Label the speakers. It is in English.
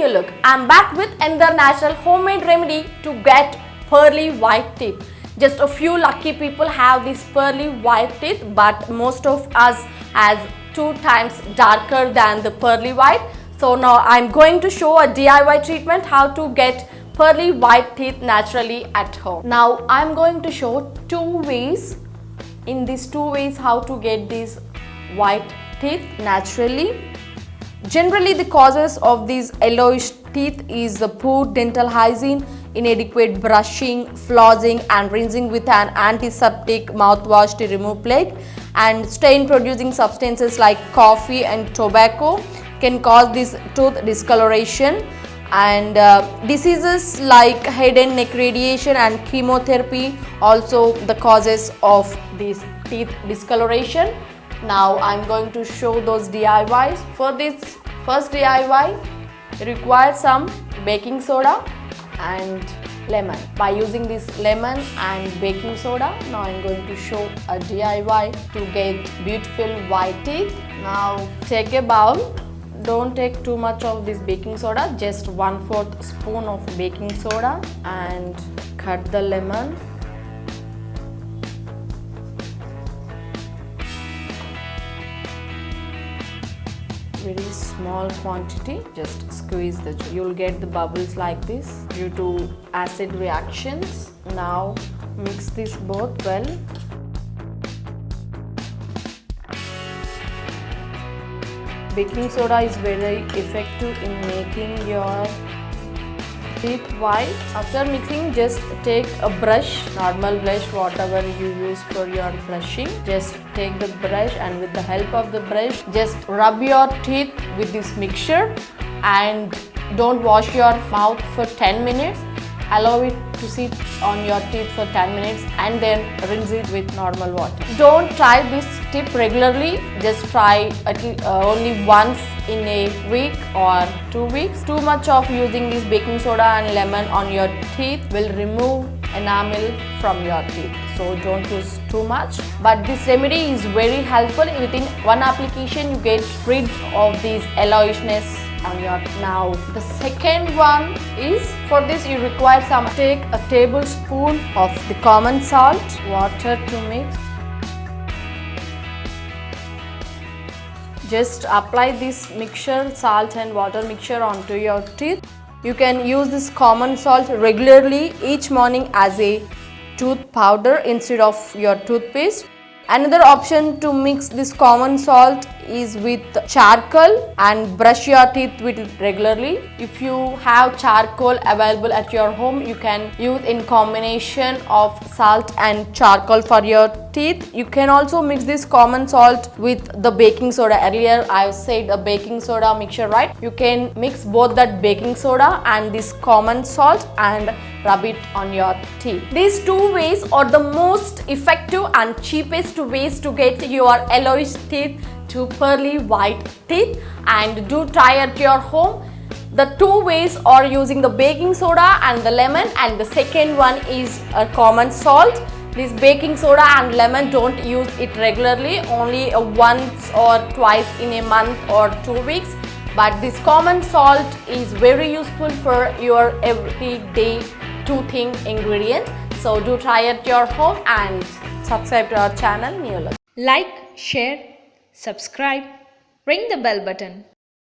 Speaker 1: New Look. I'm back with another natural homemade remedy to get pearly white teeth. Just a few lucky people have these pearly white teeth, but most of us has 2 times darker than the pearly white. So now I'm going to show a DIY treatment how to get pearly white teeth naturally at home. Now I'm going to show 2 ways. In these 2 ways how to get these white teeth naturally. Generally, the causes of these yellowish teeth is the poor dental hygiene, inadequate brushing, flossing and rinsing with an antiseptic mouthwash to remove plaque, and stain producing substances like coffee and tobacco can cause this tooth discoloration, and diseases like head and neck radiation and chemotherapy also the causes of this teeth discoloration. Now I'm going to show those DIYs. For this first DIY, you require some baking soda and lemon. By using this lemon and baking soda, now I'm going to show a DIY to get beautiful white teeth. Now take a bowl. Don't take too much of this baking soda, just 1/4 spoon of baking soda, and cut the lemon. Very small quantity, just squeeze the juice. You'll get the bubbles like this due to acid reactions. Now mix this both well. Baking soda is very effective in making your teeth white. After mixing, just take a brush, normal brush, whatever you use for your brushing. Just take the brush and with the help of the brush, just rub your teeth with this mixture and don't wash your mouth for 10 minutes. Allow it to sit on your teeth for 10 minutes and then rinse it with normal water. Don't try this tip regularly, just try only once in a week or 2 weeks. Too much of using this baking soda and lemon on your teeth will remove enamel from your teeth, so don't use too much. But this remedy is very helpful. Within one application you get rid of this yellowishness on your teeth. Now the second one is, for this you require take a tablespoon of the common salt, water to mix. Just apply this mixture, salt and water mixture onto your teeth. You can use this common salt regularly each morning as a tooth powder instead of your toothpaste. Another option to mix this common salt is with charcoal and brush your teeth with it regularly. If you have charcoal available at your home, you can use in combination of salt and charcoal for your teeth. You can also mix this common salt with the baking soda. Earlier I said a baking soda mixture, right? You can mix both that baking soda and this common salt and rub it on your teeth. These 2 ways are the most effective and cheapest ways to get your yellowish teeth to pearly white teeth, and do try at your home. The 2 ways are using the baking soda and the lemon, and the second one is a common salt. This baking soda and lemon, don't use it regularly, only once or twice in a month or 2 weeks. But this common salt is very useful for your everyday toothing ingredient. So do try at your home and subscribe to our channel New Look.
Speaker 2: Like, share, subscribe, ring the bell button.